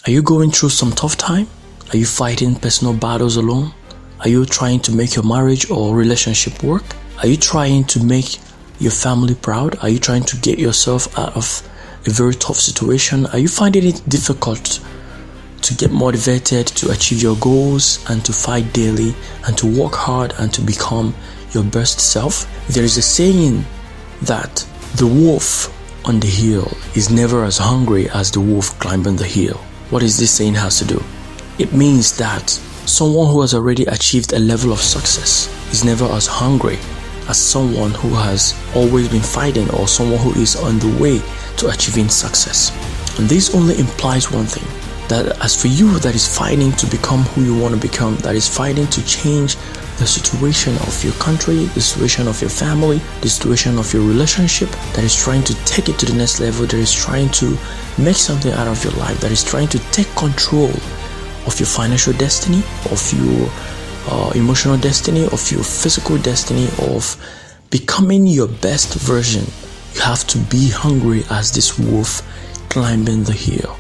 Are you going through some tough time? Are you fighting personal battles alone? Are you trying to make your marriage or relationship work? Are you trying to make your family proud? Are you trying to get yourself out of a very tough situation? Are you finding it difficult to get motivated to achieve your goals and to fight daily and to work hard and to become your best self? There is a saying that the wolf on the hill is never as hungry as the wolf climbing the hill. What is this saying has to do? It means that someone who has already achieved a level of success is never as hungry as someone who has always been fighting or someone who is on the way to achieving success. And this only implies one thing, that as for you that is fighting to become who you want to become, that is fighting to change the situation of your country, the situation of your family, the situation of your relationship, that is trying to take it to the next level, that is trying to make something out of your life, that is trying to take control of your financial destiny, of your emotional destiny, of your physical destiny, of becoming your best version, you have to be hungry as this wolf climbing the hill.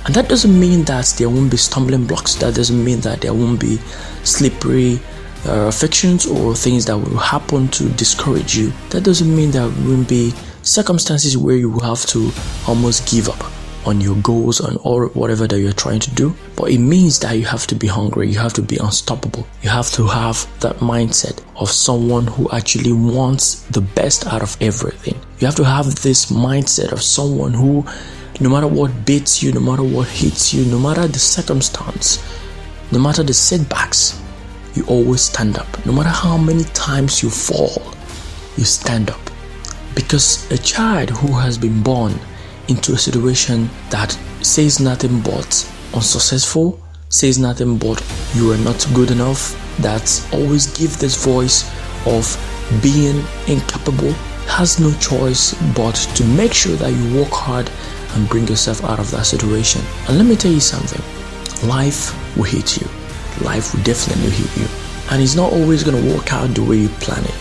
And that doesn't mean that there won't be stumbling blocks. That doesn't mean that there won't be slippery affections or things that will happen to discourage you. That doesn't mean there won't be circumstances where you will have to almost give up on your goals and or whatever that you're trying to do. But it means that you have to be hungry. You have to be unstoppable. You have to have that mindset of someone who actually wants the best out of everything. You have to have this mindset of someone who, no matter what beats you, no matter what hits you, no matter the circumstance, no matter the setbacks, you always stand up. No matter how many times you fall, you stand up. Because a child who has been born into a situation that says nothing but unsuccessful, says nothing but you are not good enough, that always give this voice of being incapable, has no choice but to make sure that you work hard and bring yourself out of that situation. And let me tell you something, life will hit you. Life will definitely hit you. And it's not always going to work out the way you plan it.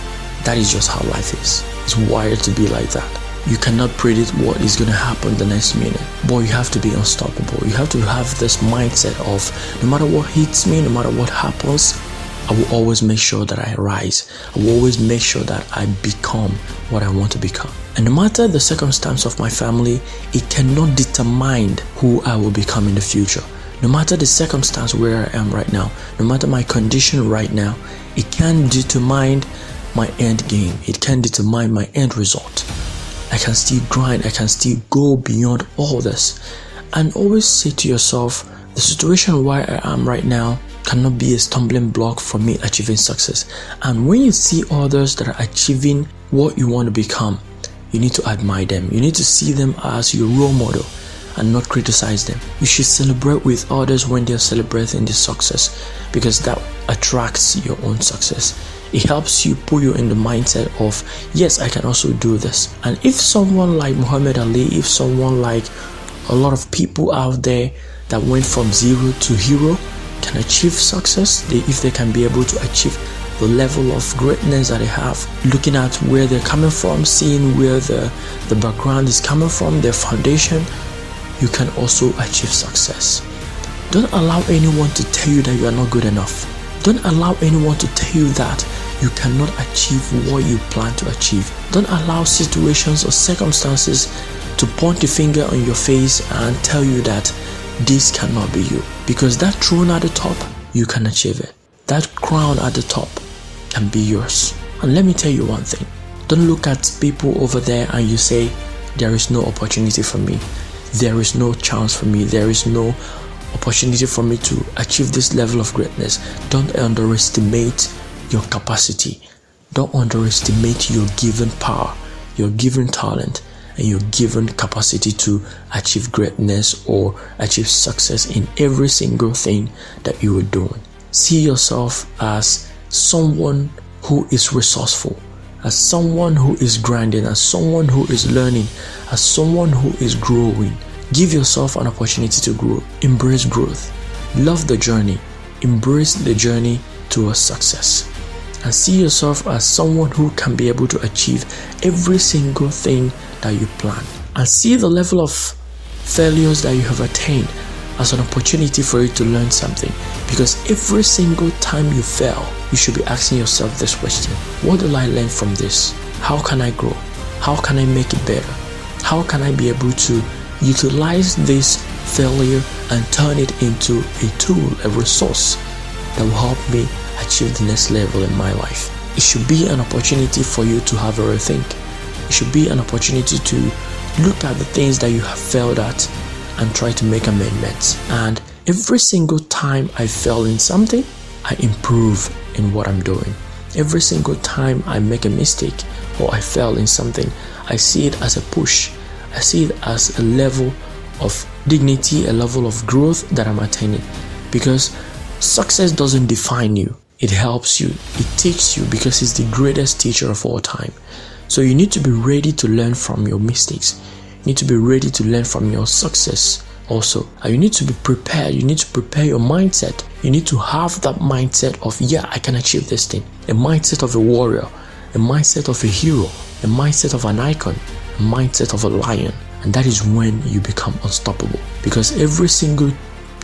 That is just how life is. It's wired to be like that. You cannot predict what is going to happen the next minute. But you have to be unstoppable. You have to have this mindset of no matter what hits me, no matter what happens, I will always make sure that I rise. I will always make sure that I become what I want to become. And no matter the circumstance of my family, it cannot determine who I will become in the future. No matter the circumstance where I am right now, no matter my condition right now, it can determine my end game. It can determine my end result. I can still grind. I can still go beyond all this. And always say to yourself, the situation where I am right now cannot be a stumbling block for me achieving success. And when you see others that are achieving what you want to become, you need to admire them. You need to see them as your role model and not criticize them. You should celebrate with others when they're celebrating their success, because that attracts your own success. It helps you put you in the mindset of, yes, I can also do this. And if someone like Muhammad Ali, if someone like a lot of people out there that went from zero to hero can achieve success, if they can be able to achieve the level of greatness that they have, looking at where they're coming from, seeing where the background is coming from, their foundation, you can also achieve success. Don't allow anyone to tell you that you are not good enough. Don't allow anyone to tell you that you cannot achieve what you plan to achieve. Don't allow situations or circumstances to point a finger on your face and tell you that this cannot be you. Because that throne at the top, you can achieve it. That crown at the top can be yours. And let me tell you one thing. Don't look at people over there and you say, there is no opportunity for me. There is no chance for me. There is no opportunity for me to achieve this level of greatness. Don't underestimate your capacity. Don't underestimate your given power, your given talent, and your given capacity to achieve greatness or achieve success in every single thing that you are doing. See yourself as someone who is resourceful, as someone who is grinding, as someone who is learning, as someone who is growing. Give yourself an opportunity to grow. Embrace growth. Love the journey. Embrace the journey towards success. And see yourself as someone who can be able to achieve every single thing that you plan. And see the level of failures that you have attained as an opportunity for you to learn something. Because every single time you fail, you should be asking yourself this question: what did I learn from this? How can I grow? How can I make it better? How can I be able to utilize this failure and turn it into a tool, a resource that will help me achieve the next level in my life? It should be an opportunity for you to have a rethink. It should be an opportunity to look at the things that you have failed at and try to make amendments. And every single time I fail in something, I improve in what I'm doing. Every single time I make a mistake or I fail in something, I see it as a push. I see it as a level of dignity, a level of growth that I'm attaining. Because success doesn't define you. It helps you. It teaches you, because it's the greatest teacher of all time. So you need to be ready to learn from your mistakes. You need to be ready to learn from your success also. And you need to be prepared. You need to prepare your mindset. You need to have that mindset of, yeah, I can achieve this thing. A mindset of a warrior, a mindset of a hero, a mindset of an icon, a mindset of a lion. And that is when you become unstoppable. Because every single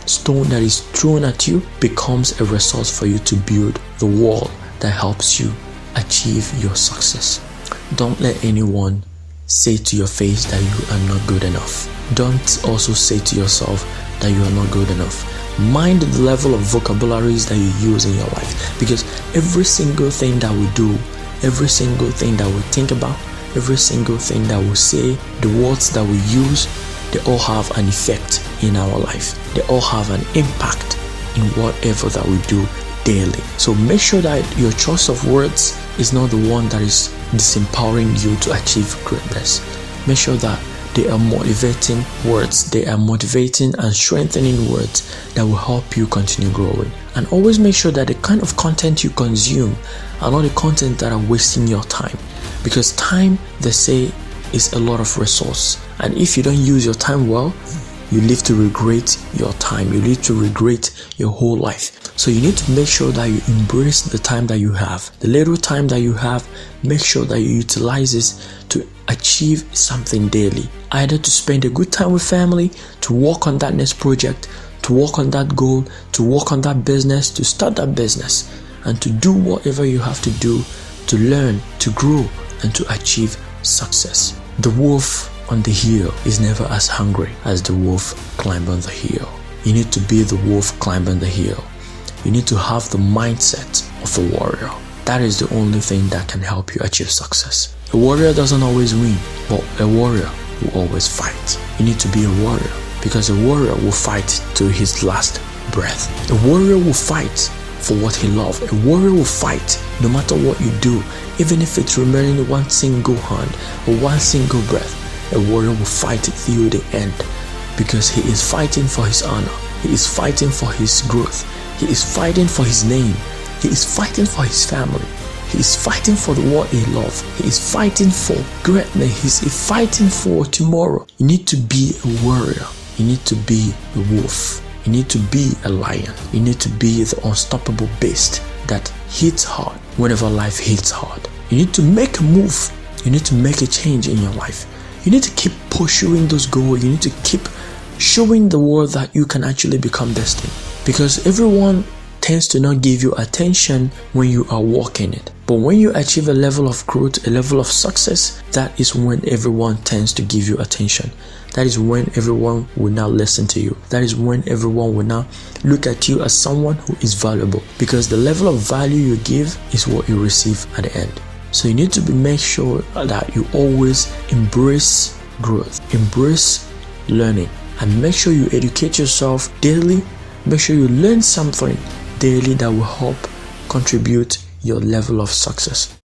stone that is thrown at you becomes a resource for you to build the wall that helps you achieve your success. Don't let anyone say to your face that you are not good enough. Don't also say to yourself that you are not good enough. Mind the level of vocabularies that you use in your life, because every single thing that we do, every single thing that we think about, every single thing that we say, the words that we use, they all have an effect in our life. They all have an impact in whatever that we do daily. So make sure that your choice of words is not the one that is disempowering you to achieve greatness. Make sure that they are motivating words. They are motivating and strengthening words that will help you continue growing. And always make sure that the kind of content you consume are not the content that are wasting your time. Because time, they say, is a lot of resource. And if you don't use your time well, you live to regret your time. You live to regret your whole life. So you need to make sure that you embrace the time that you have. The little time that you have, make sure that you utilize it to achieve something daily. Either to spend a good time with family, to work on that next project, to work on that goal, to work on that business, to start that business, and to do whatever you have to do to learn, to grow, and to achieve success. The wolf on the hill is never as hungry as the wolf climbing the hill. You need to be the wolf climbing the hill. You need to have the mindset of a warrior. That is the only thing that can help you achieve success. A warrior doesn't always win, but a warrior will always fight. You need to be a warrior, because a warrior will fight to his last breath. A warrior will fight for what he loves. A warrior will fight no matter what you do, even if it's remaining one single hand or one single breath. A warrior will fight till the end, because he is fighting for his honor. He is fighting for his growth. He is fighting for his name. He is fighting for his family. He is fighting for what he loves. He is fighting for greatness. He is fighting for tomorrow. You need to be a warrior. You need to be a wolf. You need to be a lion. You need to be the unstoppable beast that hits hard whenever life hits hard. You need to make a move. You need to make a change in your life. You need to keep pursuing those goals. You need to keep showing the world that you can actually become destined. Because everyone tends to not give you attention when you are walking it. But when you achieve a level of growth, a level of success, that is when everyone tends to give you attention. That is when everyone will now listen to you. That is when everyone will now look at you as someone who is valuable. Because the level of value you give is what you receive at the end. So you need to make sure that you always embrace growth, embrace learning, and make sure you educate yourself daily. Make sure you learn something daily that will help contribute your level of success.